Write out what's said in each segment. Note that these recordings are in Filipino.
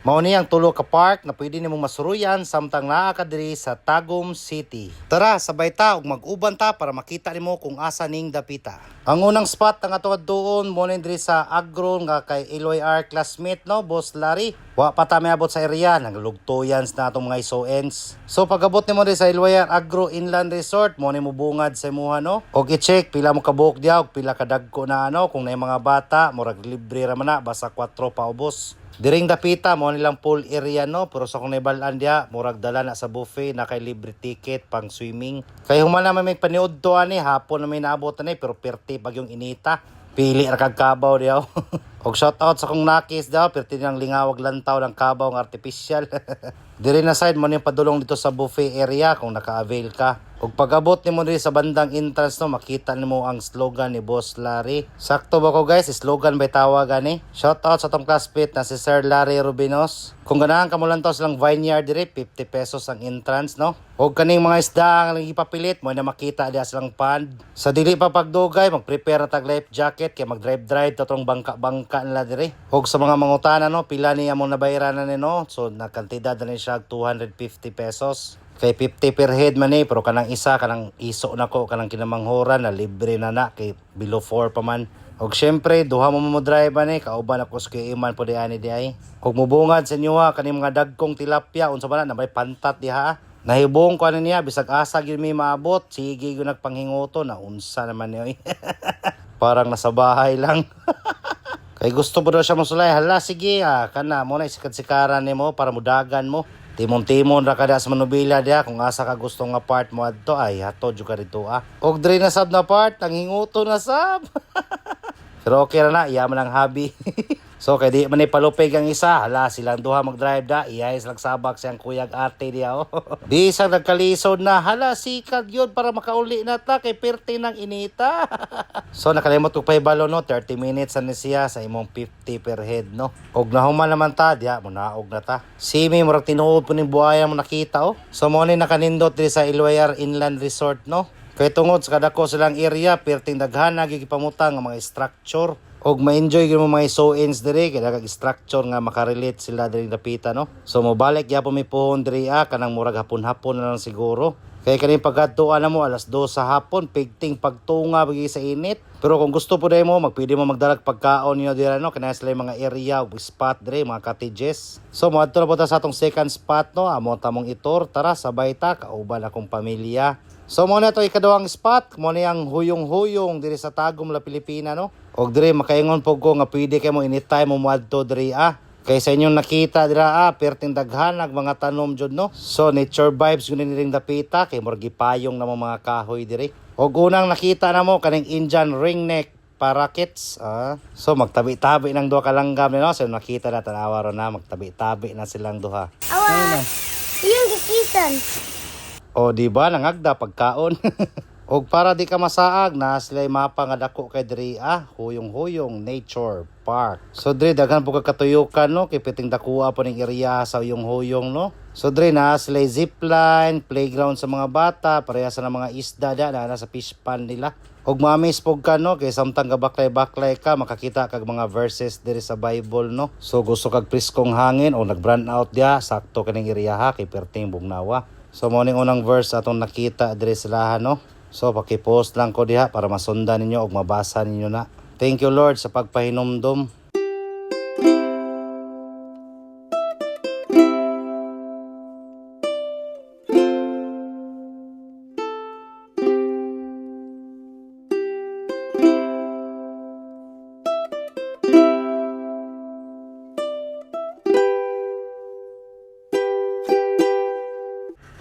Mao ni ang tulo ka park na pwede nimong masuruyan samtang naa ka diri sa Tagum City. Tara, sabay ta ug mag-uban ta para makita nimo kung asa ning dapita. Ang unang spot nga tuwad doon mo diri sa Agro nga kay Eloy R classmate no, Boss Larry. Wa pa ta miabot sa area, naglugtoyans na atong mga isoens. So pagabot nimo diri sa Eloy R Agro Inland Resort, mo nimo bungad sa imuha no. Og i-check pila mo ka buok diha ug pila ka dagko na ano, kung nay mga bata murag libre ra man na basta 4 pa ubos. Diring dapita mo nilang pool area no, pero sa kung naibalaan dia murag dala na sa buffet na kay libre ticket pang swimming. Kay human naman may paniud to ani, hapon na may naabot ani pero perti pag yung inita. Pili ra kag kabaw diaw. Og shout out sa kong nakis daw, perti nang lingawag lantaw ng kabaw ng artificial. Diri na side mo ni padulong dito sa buffet area kung naka-avail ka. Ug pag-abot nimo diri sa bandang entrance no, makita nimo ang slogan ni Boss Larry. Sakto ba ko guys, slogan bay tawagan ni. Shout out sa tong classmate na si Sir Larry Rubinos. Kung ganahan ka mo lang to silang vineyard diri, 50 pesos ang entrance no. Og kaning mga isda ang ipapilit mo na makita diha silang pond. Sa dili pa pagdugay, mag-prepare na tag life jacket kay mag-drive tatong bangka-bangka nila diri. Og sa mga mangutana no, pila niya mo nabayranan ni no. So nakantidad na ni siya 250 pesos. Kay 50 per head man pero kanang isa kanang iso na ko kanang kinamanghoran na libre na kay below 4 pa man. Og syempre duha mo drive man kauban ako sa iman po di ani di ay. Og mubungad sa inyo ha kaning mga dagkong tilapia unsa ba na may pantat diha. Nahibong ko niya bisag asa gyud may maabot, sige gyud nagpanghingoto na unsa naman niyo. Parang nasa bahay lang. Kay gusto po daw siya masulay, hala sige kana mo na sikat-sikaran nimo para mudagan mo. Timon-timon ra kada sa manubila dia kung asa ka gusto nga part mo adto ay hatod jud ka dito Og diri na sab na part, ang hinguto na sab. Pero okay ra na, iya man ang hobby. So kay di man ni palupig ang isa, hala silang duha mag-drive da, iyay silang sabak siyang kuyag ate diya Di isang nagkalisod na, hala sikag yun para makauli na ta kay perti ng inita. So nakalimot ko pa ibalo no, 30 minutes na siya sa imong 50 per head no. Og nahuman naman ta, diya munaog na ta. Simi murag tinuod po ni buhaya mo nakita So mo ni nakanindot diri sa Eloy R Inland Resort no. Kay tungod sa kadako silang area, perting daghan gigipamutang nga mga structure. Og ma-enjoy gyud mo mga isoens diri kay daghang structure nga makarelate sila diri dapita no. So mobalik gyapon mi pohon diri kanang murag hapon-hapon na lang siguro. Kay kaning pagkadtuan na mo alas 2 sa hapon, pigting pagtunga bagi sa init. Pero kung gusto po mo, magpili mo magdalag pagkaon niyo dira no, kanang sila mga area ug spot diri, mga cottages. So moadto na po ta sa atong second spot no, amo tamong itor, tara sabay ta kauban akong pamilya. So mo na to ikaduhang spot, mo na ang huyong-huyong diri sa Tagum La Pilipina no. Og diri makaingon po ko nga pwede kay mo anytime mo moadto diri Kay sa inyong nakita dira perting daghan ang mga tanom jud no. So nature vibes guni ning dapita kay murag gipayong na mga kahoy diri. Og unang nakita na mo kaning Indian ringneck parakeets So magtabi-tabi ng duha ka langgam no. So nakita na tanawa ro na magtabi-tabi na silang duha. Awa. Yung gikisan. O di ba nangagda pagkaon. Og para di ka masaag na sila'y mapa nga dako kay diri huyong-huyong nature park. So diri daghan po kakatuyukan no, kay piting dakuha po ning area sa huyong-huyong no. So diri na sila'y zipline, playground sa mga bata, pareha sa mga isda na sa fish pond nila. Og mamis pog ka no, kay samtang gabaklay-baklay ka makakita kag mga verses diri sa Bible no. So gusto kag priskong hangin o nag-brand out dia, sakto kaning area kay perting bugnawa. So mo ning unang verse atong nakita diri sa no. So paki-post lang ko diha para masundan ninyo og mabasa ninyo na. Thank you Lord sa pagpahinumdom.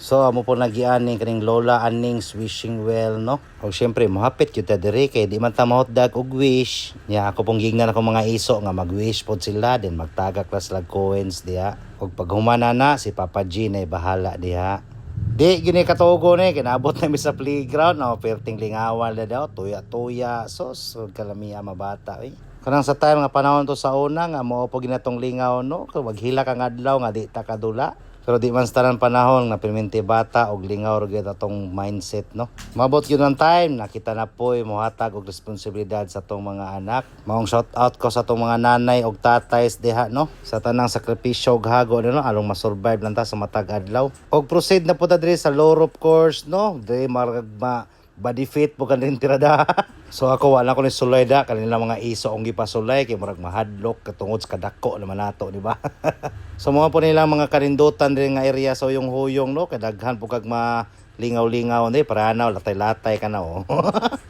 So amo po nagiani kaning Lola Anning's wishing well no. Og syempre mohapit gyud ta diri kay di man ta mahotdag og wish. Nya ako pong gignan ako mga iso nga mag-wish pod sila then magtagak la sila coins diha. Og pag humana na si Papa G na bahala diha. Di gini katugo ni kinabot na mi sa playground no, perting lingawan na daw tuya-tuya sos kalamiya mabata Kanang sa time nga panahon to sa una nga mo po ginatong lingaw no, kag maghila kang adlaw nga di ta kadula. Pero di man sa tanan panahon na perminti bata og lingaw ra gyud atong mindset no. Mabot gyud ang time nakita na po'y mohatag og responsibilidad sa atong mga anak. Maong shout out ko sa atong mga nanay og tatay diha no. Sa tanang sakripisyo og hago no along masurvive lang ta sa matag adlaw. Og proceed na po ta diri sa Lorop course no. Diri maragma body fit po kanil tirada. So ako wala ko ni sulay da kanila mga iso ang gipasulay kay murag mahadlok katungod sa kadako naman nato di ba? So mga po nila mga karindutan diri nga area so yung huyong no kay daghan po kag lingaw-lingaw ni paranaw latay-latay ka na oh.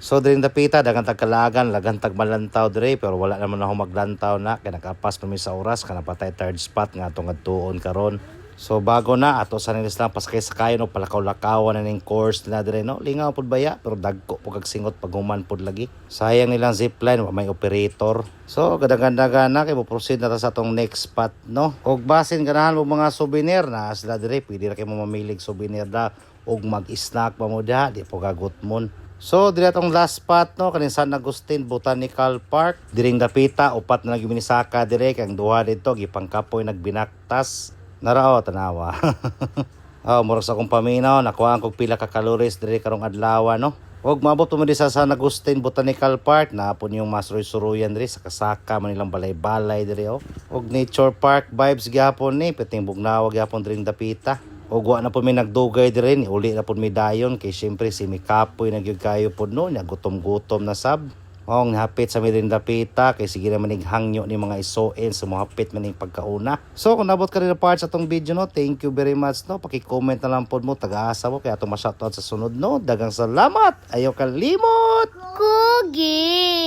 So diri dapita daghang tagkalagan lagan tagmalantaw diri pero wala naman ako maglantaw na kay nakapas pa mi sa oras kana patay third spot nga atong adtuon karon. So bago na ato sa nilis lang pasakay-sakayon o palakaw-lakawan na ning course nila dire no. Lingaw pud baya pero dagko po kag singot pag human pud lagi. Sayang nilang zipline wa may operator. So kadaghan-daghan na kay mo proceed na ta sa atong next spot no. Og basin ganahan mo mga souvenir na sila dire pwede ra kay mo mamilig souvenir da og mag-snack pa mo da di po gagutmon. So diri atong last spot no kaning San Agustin Botanical Park. Diring dapita upat na nagiminisaka dire kay ang duha dito gipangkapoy nagbinaktas. Narao tanawa. Murag sa akong paminaw nakuha kog pila ka calories diri karong adlaw no. Og maabot mo di sa San Agustin Botanical Park na po yung masuroy-suroyan diri sa kasaka man nilang balay-balay diri oh. Og nature park vibes gyapon ni piting bugnawa gyapon diri dapita. Og wa na po mi nagdugay diri ni uli na po mi dayon kay syempre si Mikapoy nagyud kayo pod no nya gutom-gutom na sab. Ong hapit sa Mirindapita kay sige naman ning hangyo ni mga isuin sa mohapit maning pagkauna. So kung nabot ka rin na part sa tong video no, thank you very much no. Paki-comment na lang pod mo taga-asa mo kay ato ma-shoutout sa sunod no. Dagang salamat. Ayaw kalimot. Cookie!